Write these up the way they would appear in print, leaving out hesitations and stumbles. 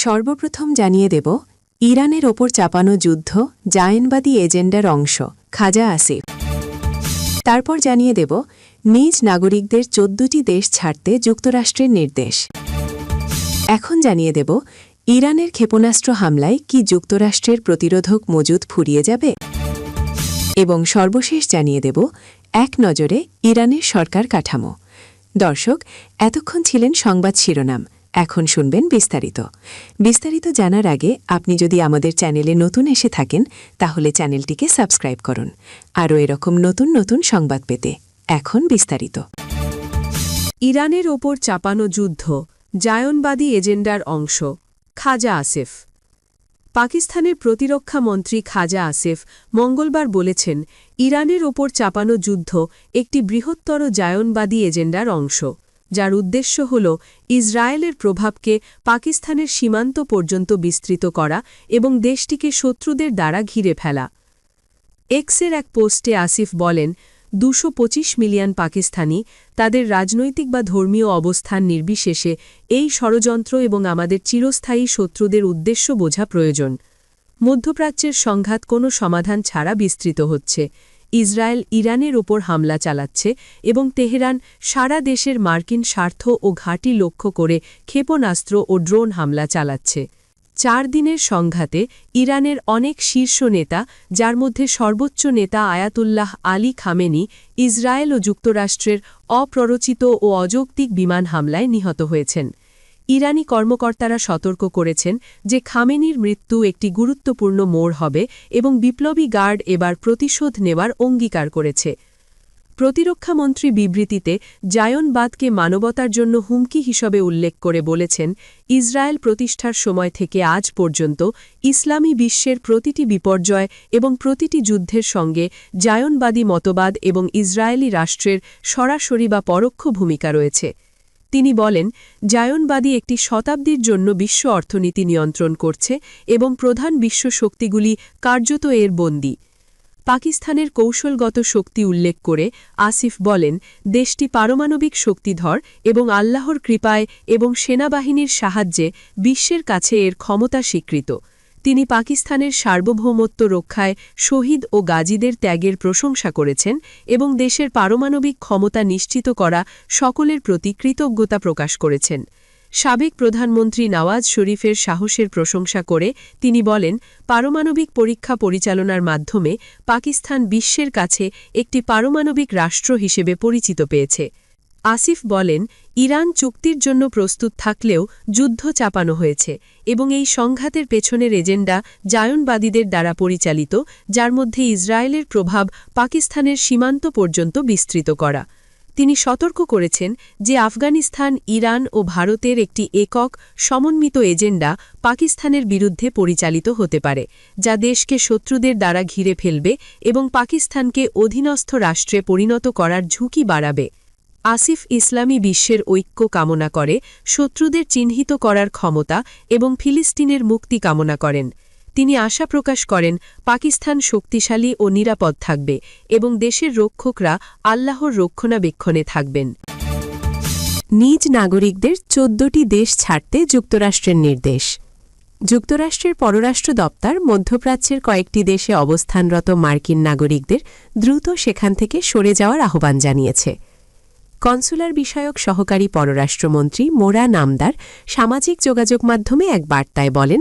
সর্বপ্রথম জানিয়ে দেব ইরানের ওপর চাপানো যুদ্ধ জায়নবাদী এজেন্ডার অংশ খাজা আসিফ। তারপর জানিয়ে দেব নিজ নাগরিকদের 14টি দেশ ছাড়তে যুক্তরাষ্ট্রের নির্দেশ। এখন জানিয়ে দেব ইরানের ক্ষেপণাস্ত্র হামলায় কি যুক্তরাষ্ট্রের প্রতিরোধক মজুদ ফুরিয়ে যাবে। এবং সর্বশেষ জানিয়ে দেব এক নজরে ইরানের সরকার কাঠামো। দর্শক, এতক্ষণ ছিলেন সংবাদ শিরোনাম, এখন শুনবেন বিস্তারিত। বিস্তারিত জানার আগে আপনি যদি আমাদের চ্যানেলে নতুন এসে থাকেন তাহলে চ্যানেলটিকে সাবস্ক্রাইব করুন আরও এরকম নতুন নতুন সংবাদ পেতে। এখন বিস্তারিত। ইরানের ওপর চাপানো যুদ্ধ জায়নবাদী এজেন্ডার অংশ খাজা আসিফ। পাকিস্তানের প্রতিরক্ষা মন্ত্রী খাজা আসিফ মঙ্গলবার বলেছেন, ইরানের ওপর চাপানো যুদ্ধ একটি বৃহত্তর জায়নবাদী এজেন্ডার অংশ, যার উদ্দেশ্য হল ইসরায়েলের প্রভাবকে পাকিস্তানের সীমান্ত পর্যন্ত বিস্তৃত করা এবং দেশটিকে শত্রুদের দ্বারা ঘিরে ফেলা। এক্সের এক পোস্টে আসিফ বলেন, 225 মিলিয়ন পাকিস্তানি তাদের রাজনৈতিক বা ধর্মীয় অবস্থান নির্বিশেষে এই ষড়যন্ত্র এবং আমাদের চিরস্থায়ী শত্রুদের উদ্দেশ্য বোঝা প্রয়োজন। মধ্যপ্রাচ্যের সংঘাত কোনো সমাধান ছাড়া বিস্তৃত হচ্ছে। ইসরায়েল ইরানের ওপর হামলা চালাচ্ছে এবং তেহরান সারা দেশের মার্কিন স্বার্থ ও ঘাঁটি লক্ষ্য করে ক্ষেপণাস্ত্র ও ড্রোন হামলা চালাচ্ছে। 4 দিনের সংঘাতে ইরানের অনেক শীর্ষ নেতা, যার মধ্যে সর্বোচ্চ নেতা আয়াতুল্লাহ আলী খামেনি, ইসরায়েল ও যুক্তরাষ্ট্রের অপ্ররোচিত ও অযৌক্তিক বিমান হামলায় নিহত হয়েছেন। ইরানি কর্মকর্তারা সতর্ক করেছেন যে খামেনির মৃত্যু একটি গুরুত্বপূর্ণ মোড় হবে এবং বিপ্লবী গার্ড এবার প্রতিশোধ নেওয়ার অঙ্গীকার করেছে। প্রতিরক্ষামন্ত্রী বিবৃতিতে জায়নবাদকে মানবতার জন্য হুমকি হিসেবে উল্লেখ করে বলেছেন, ইসরায়েল প্রতিষ্ঠার সময় থেকে আজ পর্যন্ত ইসলামী বিশ্বের প্রতিটি বিপর্যয় এবং প্রতিটি যুদ্ধের সঙ্গে জায়নবাদী মতবাদ এবং ইসরায়েলি রাষ্ট্রের সরাসরি বা পরোক্ষ ভূমিকা রয়েছে। তিনি বলেন, জায়নবাদী একটি শতাব্দীর জন্য বিশ্ব অর্থনীতি নিয়ন্ত্রণ করছে এবং প্রধান বিশ্ব শক্তিগুলি কার্যত এর বন্দী। পাকিস্তানের কৌশলগত শক্তি উল্লেখ করে আসিফ বলেন, দেশটি পারমাণবিক শক্তিধর এবং আল্লাহর কৃপায় এবং সেনাবাহিনীর সাহায্যে বিশ্বের কাছে এর ক্ষমতা স্বীকৃত। তিনি পাকিস্তানের সার্বভৌমত্ব রক্ষায় শহীদ ও গাজীদের ত্যাগের প্রশংসা করেছেন এবং দেশের পারমাণবিক ক্ষমতা নিশ্চিত করা সকলের প্রতি কৃতজ্ঞতা প্রকাশ করেছেন। সাবেক প্রধানমন্ত্রী নওয়াজ শরীফের সাহসের প্রশংসা করে তিনি বলেন, পারমাণবিক পরীক্ষা পরিচালনার মাধ্যমে পাকিস্তান বিশ্বের কাছে একটি পারমাণবিক রাষ্ট্র হিসেবে পরিচিত পেয়েছে। আসিফ বলেন, ইরান চুক্তির জন্য প্রস্তুত থাকলেও যুদ্ধ চাপানো হয়েছে এবং এই সংঘাতের পেছনের এজেন্ডা জায়নবাদীদের দ্বারা পরিচালিত, যার মধ্যে ইসরায়েলের প্রভাব পাকিস্তানের সীমান্ত পর্যন্ত বিস্তৃত করা। তিনি সতর্ক করেছেন যে আফগানিস্তান, ইরান ও ভারতের একটি একক সমন্বিত এজেন্ডা পাকিস্তানের বিরুদ্ধে পরিচালিত হতে পারে, যা দেশকে শত্রুদের দ্বারা ঘিরে ফেলবে এবং পাকিস্তানকে অধীনস্থ রাষ্ট্রে পরিণত করার ঝুঁকি বাড়াবে। আসিফ ইসলামী বিশ্বের ঐক্য কামনা করে, শত্রুদের চিহ্নিত করার ক্ষমতা এবং ফিলিস্তিনের মুক্তি কামনা করেন। তিনি আশা প্রকাশ করেন, পাকিস্তান শক্তিশালী ও নিরাপদ থাকবে এবং দেশের রক্ষকরা আল্লাহর রক্ষণাবেক্ষণে থাকবেন। নিজ নাগরিকদের 14টি দেশ ছাড়তে যুক্তরাষ্ট্রের নির্দেশ। যুক্তরাষ্ট্রের পররাষ্ট্র দপ্তর মধ্যপ্রাচ্যের কয়েকটি দেশে অবস্থানরত মার্কিন নাগরিকদের দ্রুত সেখান থেকে সরে যাওয়ার আহ্বান জানিয়েছে। কনসুলার বিষয়ক সহকারী পররাষ্ট্রমন্ত্রী মোরা নামদার সামাজিক যোগাযোগ মাধ্যমে এক বার্তায় বলেন,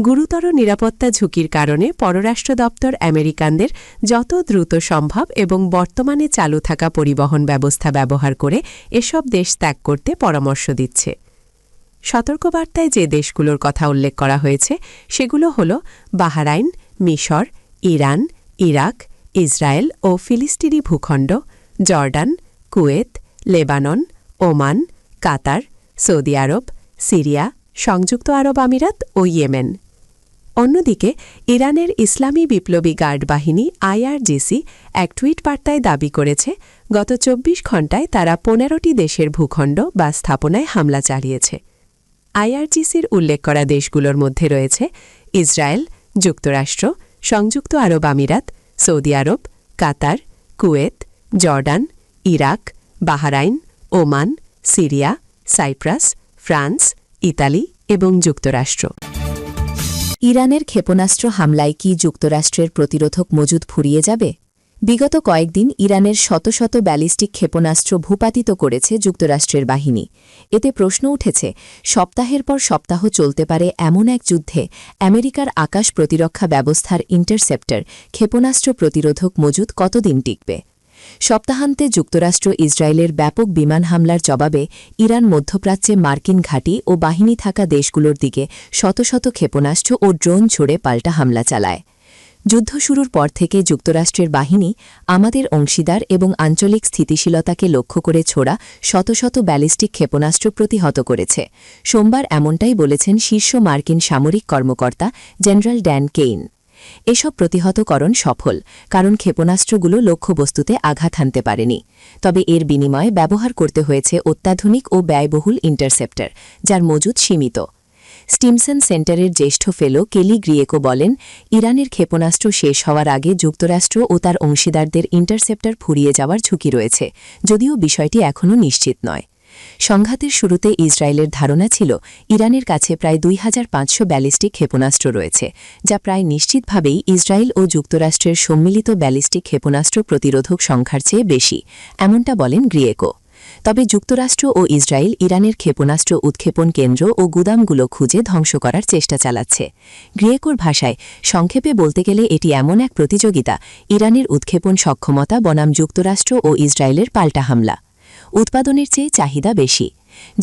গুরুতর নিরাপত্তা ঝুঁকির কারণে পররাষ্ট্র দপ্তর আমেরিকানদের যত দ্রুত সম্ভব এবং বর্তমানে চালু থাকা পরিবহন ব্যবস্থা ব্যবহার করে এসব দেশ ত্যাগ করতে পরামর্শ দিচ্ছে। সতর্কবার্তায় যে দেশগুলোর কথা উল্লেখ করা হয়েছে সেগুলো হল বাহরাইন, মিশর, ইরান, ইরাক, ইসরায়েল ও ফিলিস্তিনি ভূখণ্ড, জর্ডান, কুয়েত, লেবানন, ওমান, কাতার, সৌদি আরব, সিরিয়া, সংযুক্ত আরব আমিরাত ও ইয়েমেন। অন্যদিকে ইরানের ইসলামী বিপ্লবী গার্ড বাহিনী আইআরজিসি এক টুইট বার্তায় দাবি করেছে, গত 24 ঘণ্টায় তারা 15টি দেশের ভূখণ্ড বা স্থাপনায় হামলা চালিয়েছে। আইআরজিসির উল্লেখ করা দেশগুলোর মধ্যে রয়েছে ইসরায়েল, যুক্তরাষ্ট্র, সংযুক্ত আরব আমিরাত, Saudi Arab, Qatar, Kuwait, Jordan, Iraq, Bahrain, Oman, Syria, Cyprus, France, Italy এবং যুক্তরাষ্ট্র। ইরানের ক্ষেপণাস্ত্র হামলায় কি যুক্তরাষ্ট্রের প্রতিরোধক মজুদ ফুরিয়ে যাবে? বিগত কয়েকদিন ইরানের শত শত ব্যালিস্টিক ক্ষেপণাস্ত্র ভূপাতিত করেছে যুক্তরাষ্ট্রের বাহিনী। এতে প্রশ্ন উঠেছে, সপ্তাহের পর সপ্তাহ চলতে পারে এমন এক যুদ্ধে আমেরিকার আকাশ প্রতিরক্ষা ব্যবস্থার ইন্টারসেপ্টর ক্ষেপণাস্ত্র প্রতিরোধক মজুদ কতদিন টিকবে? সপ্তাহান্তে যুক্তরাষ্ট্র ইসরায়েলের ব্যাপক বিমান হামলার জবাবে ইরান মধ্যপ্রাচ্যে মার্কিন ঘাঁটি ও বাহিনী থাকা দেশগুলোর দিকে শত শত ক্ষেপণাস্ত্র ও ড্রোন ছুড়ে পাল্টা হামলা চালায়। যুদ্ধ শুরুর পর থেকে যুক্তরাষ্ট্রের বাহিনী আমাদের অংশীদার এবং আঞ্চলিক স্থিতিশীলতাকে লক্ষ্য করে ছোড়া শত শত ব্যালিস্টিক ক্ষেপণাস্ত্র প্রতিহত করেছে। সোমবার এমনটাই বলেছেন শীর্ষ মার্কিন সামরিক কর্মকর্তা জেনারেল ড্যান কেইন। এসব প্রতিহতকরণ সফল, কারণ ক্ষেপণাস্ত্রগুলো লক্ষ্যবস্তুতে আঘাত হানতে পারেনি। তবে এর বিনিময়ে ব্যবহার করতে হয়েছে অত্যাধুনিক ও ব্যয়বহুল ইন্টারসেপ্টর, যার মজুদ সীমিত। স্টিমসন সেন্টারের জ্যেষ্ঠ ফেলো কেলি গ্রিয়েকো বলেন, ইরানের ক্ষেপণাস্ত্র শেষ হওয়ার আগে যুক্তরাষ্ট্র ও তার অংশীদারদের ইন্টারসেপ্টর ফুরিয়ে যাওয়ার ঝুঁকি রয়েছে, যদিও বিষয়টি এখনও নিশ্চিত নয়। সংঘাতের শুরুতে ইসরায়েলের ধারণা ছিল ইরানের কাছে প্রায় 2500 ব্যালিস্টিক ক্ষেপণাস্ত্র রয়েছে, যা প্রায় নিশ্চিতভাবেই ইসরায়েল ও যুক্তরাষ্ট্রের সম্মিলিত ব্যালিস্টিক ক্ষেপণাস্ত্র প্রতিরোধক সংখ্যার চেয়ে বেশি, এমনটা বলেন গ্রিয়েকো। তবে যুক্তরাষ্ট্র ও ইসরায়েল ইরানের ক্ষেপণাস্ত্র উৎক্ষেপণ কেন্দ্র ও গুদামগুলো খুঁজে ধ্বংস করার চেষ্টা চালাচ্ছে। গ্রিয়েকোর ভাষায়, সংক্ষেপে বলতে গেলে এটি এমন এক প্রতিযোগিতা, ইরানের উৎক্ষেপণ সক্ষমতা বনাম যুক্তরাষ্ট্র ও ইসরায়েলের পাল্টা হামলা। উৎপাদনের চেয়ে চাহিদা বেশি।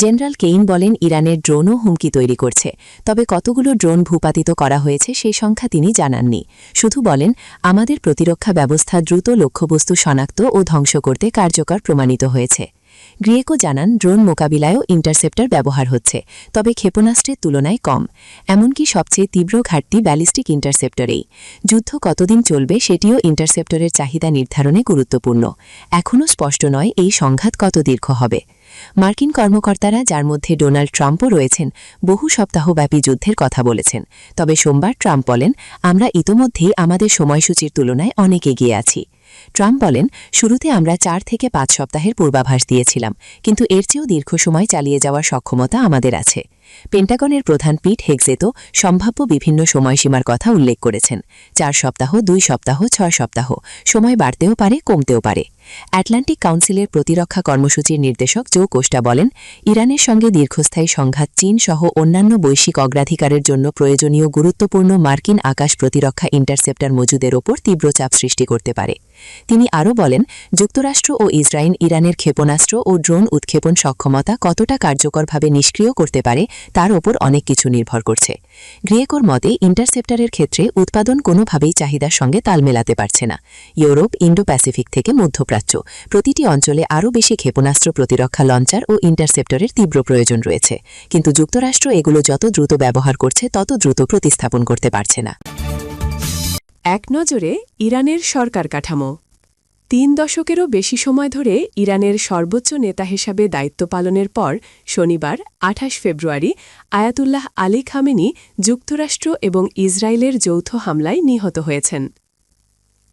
জেনারেল কেইন বলেন, ইরানের ড্রোনও হুমকি তৈরি করছে, তবে কতগুলো ড্রোন ভূপাতিত করা হয়েছে সেই সংখ্যা তিনি জানাননি। শুধু বলেন, আমাদের প্রতিরক্ষা ব্যবস্থা দ্রুত লক্ষ্যবস্তু শনাক্ত ও ধ্বংস করতে কার্যকর প্রমাণিত হয়েছে। গ্রিয়েকো জানান, ড্রোন মোকাবিলায়ও ইন্টারসেপ্টর ব্যবহার হচ্ছে, তবে ক্ষেপণাস্ত্রের তুলনায় কম। এমনকি সবচেয়ে তীব্র ঘাটতি ব্যালিস্টিক ইন্টারসেপ্টরেই। যুদ্ধ কতদিন চলবে সেটিও ইন্টারসেপ্টরের চাহিদা নির্ধারণে গুরুত্বপূর্ণ। এখনও স্পষ্ট নয় এই সংঘাত কত দীর্ঘ হবে। মার্কিন কর্মকর্তারা, যার মধ্যে ডোনাল্ড ট্রাম্পও রয়েছেন, বহু সপ্তাহব্যাপী যুদ্ধের কথা বলেছেন। তবে সোমবার ট্রাম্প বলেন, আমরা ইতোমধ্যেই আমাদের সময়সূচির তুলনায় অনেক এগিয়ে আছি। ট্রাম্প বলেন, শুরুতে আমরা 4 থেকে 5 সপ্তাহের পূর্বাভাস দিয়েছিলাম, কিন্তু এর চেয়েও দীর্ঘ সময় চালিয়ে যাওয়ার সক্ষমতা আমাদের আছে। পেন্টাগনের প্রধান পিট হেগসেতো সম্ভাব্য বিভিন্ন সময়সীমার কথা উল্লেখ করেছেন। 4 সপ্তাহ, 2 সপ্তাহ, 6 সপ্তাহ, সময় বাড়তেও পারে, কমতেও পারে। আটলান্টিক কাউন্সিলের প্রতিরক্ষা কর্মসূচির নির্দেশক জো কোস্টা বলেন, ইরানের সঙ্গে দীর্ঘস্থায়ী সংঘাত চীন সহ অন্যান্য বৈশ্বিক অগ্রাধিকারের জন্য প্রয়োজনীয় গুরুত্বপূর্ণ মার্কিন আকাশ প্রতিরক্ষা ইন্টারসেপ্টর মজুদের ওপর তীব্র চাপ সৃষ্টি করতে পারে। তিনি আরও বলেন, যুক্তরাষ্ট্র ও ইসরায়েল ইরানের ক্ষেপণাস্ত্র ও ড্রোন উৎক্ষেপণ সক্ষমতা কতটা কার্যকরভাবে নিষ্ক্রিয় করতে পারে তার ওপর অনেক কিছু নির্ভর করছে। গ্রিয়েকোর মতে, ইন্টারসেপ্টরের ক্ষেত্রে উৎপাদন কোনোভাবেই চাহিদার সঙ্গে তাল মেলাতে পারছে না। ইউরোপ, ইন্ডো প্যাসিফিক থেকে মধ্যপ্রাচ্য, প্রতিটি অঞ্চলে আরও বেশি ক্ষেপণাস্ত্র প্রতিরক্ষা লঞ্চার ও ইন্টারসেপ্টরের তীব্র প্রয়োজন রয়েছে, কিন্তু যুক্তরাষ্ট্র এগুলো যত দ্রুত ব্যবহার করছে তত দ্রুত প্রতিস্থাপন করতে পারছে না। এক নজরে ইরানের সরকার কাঠামো। 3 দশকেরও বেশি সময় ধরে ইরানের সর্বোচ্চ নেতা হিসাবে দায়িত্ব পালনের পর শনিবার 28 ফেব্রুয়ারি আয়াতুল্লাহ আলী খামেনি যুক্তরাষ্ট্র এবং ইসরায়েলের যৌথ হামলায় নিহত হয়েছেন।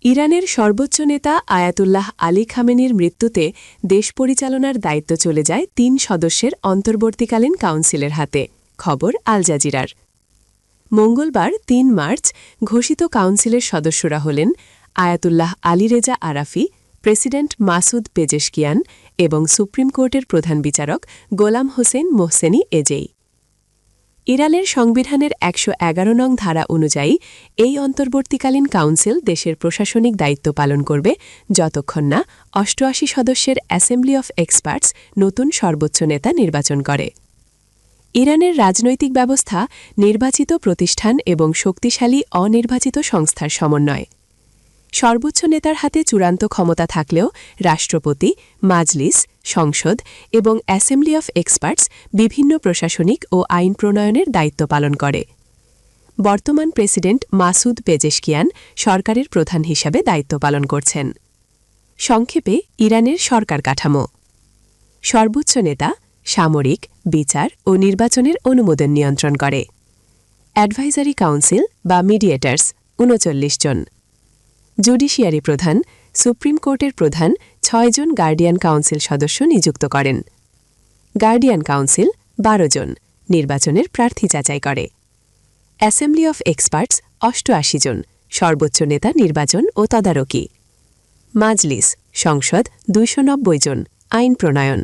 ইরানের সর্বোচ্চ নেতা আয়াতুল্লাহ আলী খামেনির মৃত্যুতে দেশ পরিচালনার দায়িত্ব চলে যায় 3 সদস্যের অন্তর্বর্তীকালীন কাউন্সিলের হাতে। খবর আল জাজিরার। মঙ্গলবার 3 মার্চ ঘোষিত কাউন্সিলের সদস্যরা হলেন Ayatollah Ali Reza Arafi, president Masoud Pezeshkian এবং সুপ্রিম কোর্টের প্রধান বিচারক গোলাম হোসেন মোহসেনি এজেই। ইরানের সংবিধানের 111 নং ধারা অনুযায়ী এই অন্তর্বর্তীকালীন কাউন্সিল দেশের প্রশাসনিক দায়িত্ব পালন করবে যতক্ষণ না 88 সদস্যের অ্যাসেম্বলি অফ এক্সপার্টস নতুন সর্বোচ্চ নেতা নির্বাচন করে। ইরানের রাজনৈতিক ব্যবস্থা নির্বাচিত প্রতিষ্ঠান এবং শক্তিশালী অনির্বাচিত সংস্থার সমন্বয়। সর্বোচ্চ নেতার হাতে চূড়ান্ত ক্ষমতা থাকলেও রাষ্ট্রপতি, মাজলিস, সংসদ এবং অ্যাসেম্বলি অফ এক্সপার্টস বিভিন্ন প্রশাসনিক ও আইন প্রণয়নের দায়িত্ব পালন করে। বর্তমান প্রেসিডেন্ট মাসুদ পেজেশকিয়ান সরকারের প্রধান হিসাবে দায়িত্ব পালন করছেন। সংক্ষেপে ইরানের সরকার কাঠামো। সর্বোচ্চ নেতা সামরিক, বিচার ও নির্বাচনের অনুমোদন নিয়ন্ত্রণ করে। অ্যাডভাইজারি কাউন্সিল বা মিডিয়েটার্স 39 জন। জুডিশিয়ারি প্রধান, সুপ্রিম কোর্টের প্রধান 6 জন গার্ডিয়ান কাউন্সিল সদস্য নিযুক্ত করেন। গার্ডিয়ান কাউন্সিল 12 জন, নির্বাচনের প্রার্থী যাচাই করে অ্যাসেম্বলি অফ এক্সপার্টস ৮৮ জন সর্বোচ্চ নেতা নির্বাচন ও তদারকি মাজলিস সংসদ ২৯০ জন আইন প্রণয়ন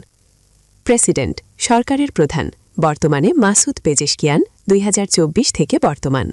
প্রেসিডেন্ট সরকারের প্রধান বর্তমানে মাসুদ পেজেশকিয়ান ২০২৪ থেকে বর্তমান